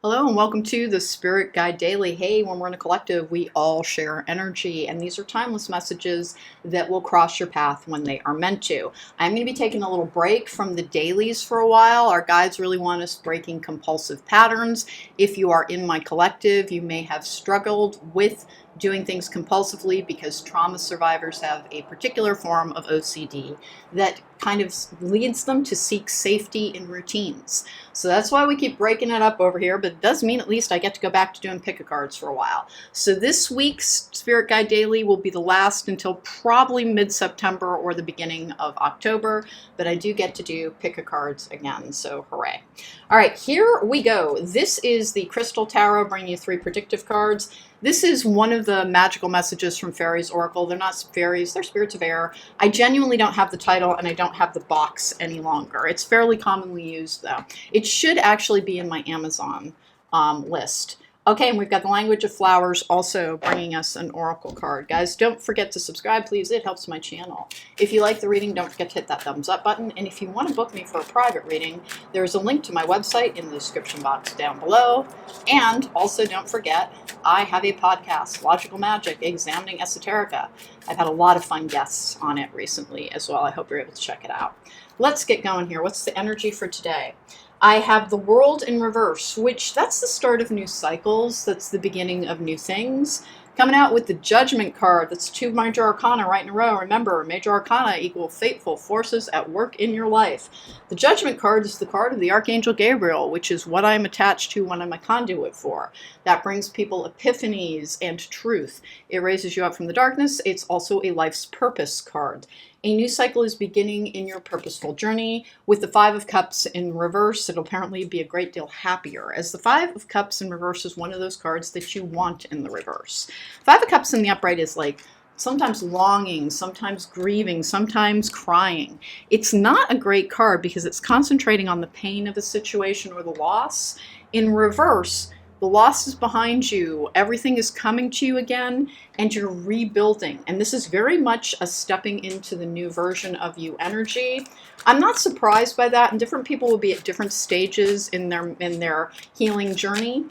Hello and welcome to the Spirit Guide Daily. Hey, when we're in a collective, we all share energy, and these are timeless messages that will cross your path when they are meant to. I'm going to be taking a little break from the dailies for a while. Our guides really want us breaking compulsive patterns. If you are in my collective, you may have struggled with doing things compulsively because trauma survivors have a particular form of OCD that kind of leads them to seek safety in routines. So that's why we keep breaking it up over here, but it does mean at least I get to go back to doing pick-a-cards for a while. So this week's Spirit Guide Daily will be the last until probably mid-September or the beginning of October, but I do get to do pick-a-cards again, so hooray. All right, here we go. This is the Crystal Tarot, bringing you 3 predictive cards. This is one of the magical messages from Fairies Oracle. They're not fairies, they're spirits of air. I genuinely don't have the title and I don't have the box any longer. It's fairly commonly used though. It should actually be in my Amazon list. Okay, and we've got the Language of Flowers also bringing us an oracle card. Guys, don't forget to subscribe, please. It helps my channel. If you like the reading, don't forget to hit that thumbs up button. And if you want to book me for a private reading, there's a link to my website in the description box down below. And also don't forget, I have a podcast, Logical Magic, Examining Esoterica. I've had a lot of fun guests on it recently as well. I hope you're able to check it out. Let's get going here. What's the energy for today? I have the World in reverse, which that's the start of new cycles. That's the beginning of new things. Coming out with the Judgment card. That's 2 Major Arcana right in a row. Remember, Major Arcana equal fateful forces at work in your life. The Judgment card is the card of the Archangel Gabriel, which is what I'm attached to when I'm a conduit for. That brings people epiphanies and truth. It raises you up from the darkness. It's also a life's purpose card. A new cycle is beginning in your purposeful journey. With the 5 of Cups in reverse, it'll apparently be a great deal happier, as the 5 of Cups in reverse is one of those cards that you want in the reverse. 5 of Cups in the upright is like sometimes longing, sometimes grieving, sometimes crying. It's not a great card because it's concentrating on the pain of a situation or the loss. In reverse, the loss is behind you, everything is coming to you again, and you're rebuilding. And this is very much a stepping into the new version of you energy. I'm not surprised by that, and different people will be at different stages in their healing journey.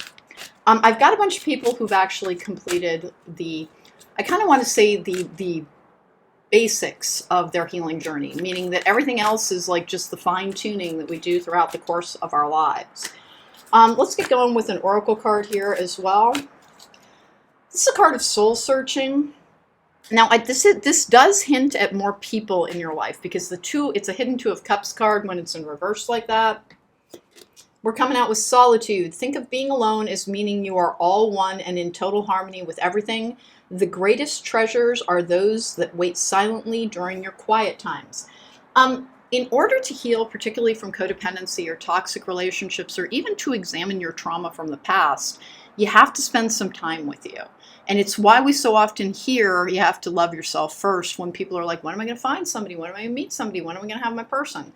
I've got a bunch of people who've actually completed I kind of want to say the basics of their healing journey, meaning that everything else is like just the fine-tuning that we do throughout the course of our lives. Let's get going with an oracle card here as well. This is a card of soul searching. Now, this does hint at more people in your life because it's a hidden 2 of Cups card when it's in reverse like that. We're coming out with solitude. Think of being alone as meaning you are all one and in total harmony with everything. The greatest treasures are those that wait silently during your quiet times. In order to heal, particularly from codependency or toxic relationships, or even to examine your trauma from the past, you have to spend some time with you. And it's why we so often hear you have to love yourself first when people are like, when am I going to find somebody? When am I going to meet somebody? When am I going to have my person?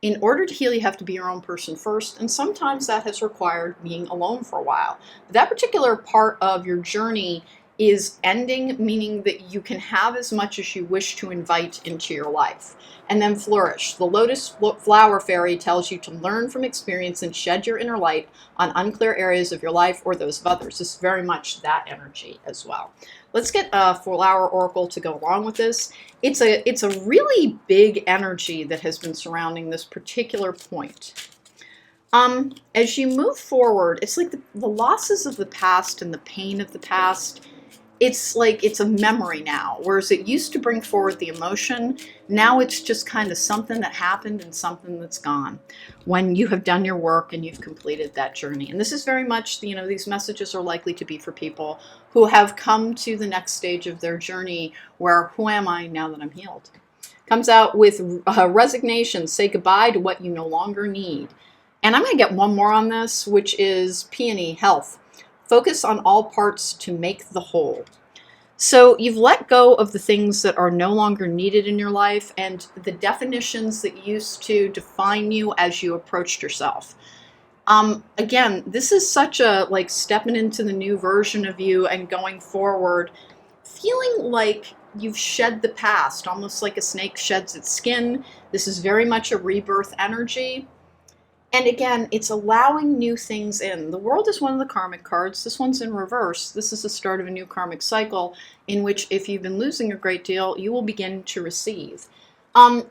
In order to heal, you have to be your own person first, and sometimes that has required being alone for a while. But that particular part of your journey is ending, meaning that you can have as much as you wish to invite into your life. And then flourish. The Lotus Flower Fairy tells you to learn from experience and shed your inner light on unclear areas of your life or those of others. This is very much that energy as well. Let's get a Flower Oracle to go along with this. It's a really big energy that has been surrounding this particular point. As you move forward, it's like the losses of the past and the pain of the past. It's like it's a memory now, whereas it used to bring forward the emotion. Now it's just kind of something that happened and something that's gone when you have done your work and you've completed that journey. And this is very much, these messages are likely to be for people who have come to the next stage of their journey where, who am I now that I'm healed? Comes out with resignation, say goodbye to what you no longer need. And I'm going to get one more on this, which is peony, health. Focus on all parts to make the whole. So you've let go of the things that are no longer needed in your life and the definitions that used to define you as you approached yourself. Again, this is such a stepping into the new version of you and going forward, feeling like you've shed the past, almost like a snake sheds its skin. This is very much a rebirth energy. And again, it's allowing new things in. The world is one of the karmic cards. This one's in reverse. This is the start of a new karmic cycle in which if you've been losing a great deal, you will begin to receive.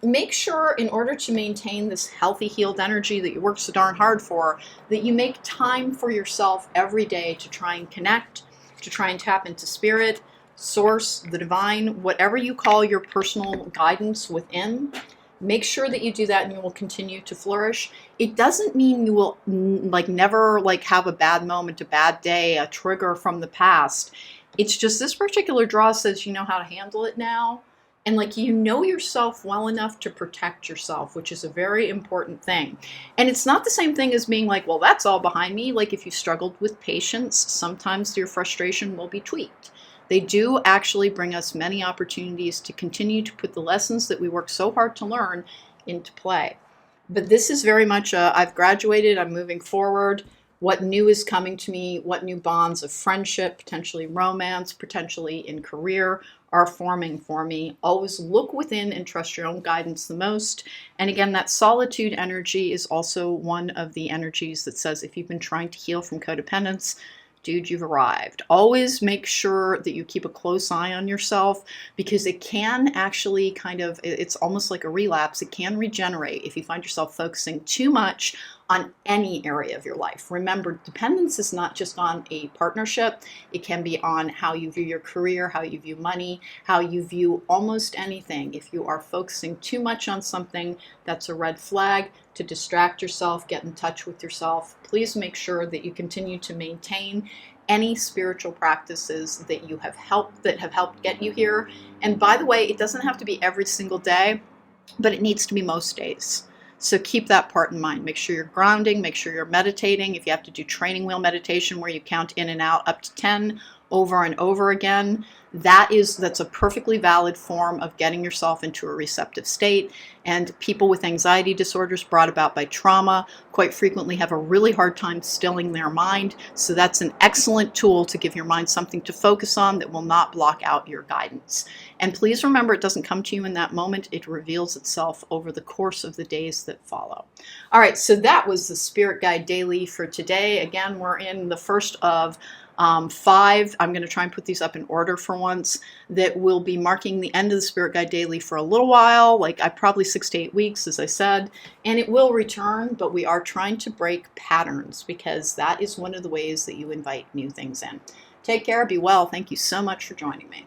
Make sure in order to maintain this healthy, healed energy that you work so darn hard for, that you make time for yourself every day to try and connect, to try and tap into spirit, source, the divine, whatever you call your personal guidance within. Make sure that you do that and you will continue to flourish. It doesn't mean you will never have a bad moment, a bad day, a trigger from the past. It's just this particular draw says you know how to handle it now. And you know yourself well enough to protect yourself, which is a very important thing. And it's not the same thing as being like, well, that's all behind me. Like if you struggled with patience, sometimes your frustration will be tweaked. They do actually bring us many opportunities to continue to put the lessons that we work so hard to learn into play. But this is very much I've graduated, I'm moving forward. What new is coming to me? What new bonds of friendship, potentially romance, potentially in career are forming for me? Always look within and trust your own guidance the most. And again, that solitude energy is also one of the energies that says if you've been trying to heal from codependence, dude, you've arrived. Always make sure that you keep a close eye on yourself because it can actually it's almost like a relapse. It can regenerate if you find yourself focusing too much on any area of your life. Remember, dependence is not just on a partnership. It can be on how you view your career, how you view money, how you view almost anything. If you are focusing too much on something, that's a red flag. To distract yourself, get in touch with yourself. Please make sure that you continue to maintain any spiritual practices that have helped get you here. And by the way, it doesn't have to be every single day, but it needs to be most days. So keep that part in mind. Make sure you're grounding, make sure you're meditating. If you have to do training wheel meditation where you count in and out up to 10 over and over again, that's a perfectly valid form of getting yourself into a receptive state. And people with anxiety disorders brought about by trauma quite frequently have a really hard time stilling their mind. So that's an excellent tool to give your mind something to focus on that will not block out your guidance. And please remember, it doesn't come to you in that moment. It reveals itself over the course of the days that follow. All right, so that was the Spirit Guide Daily for today. Again, we're in the first of 5. I'm going to try and put these up in order for once. That will be marking the end of the Spirit Guide Daily for a little while, probably 6 to 8 weeks, as I said, and it will return, but we are trying to break patterns because that is one of the ways that you invite new things in. Take care, be well. Thank you so much for joining me.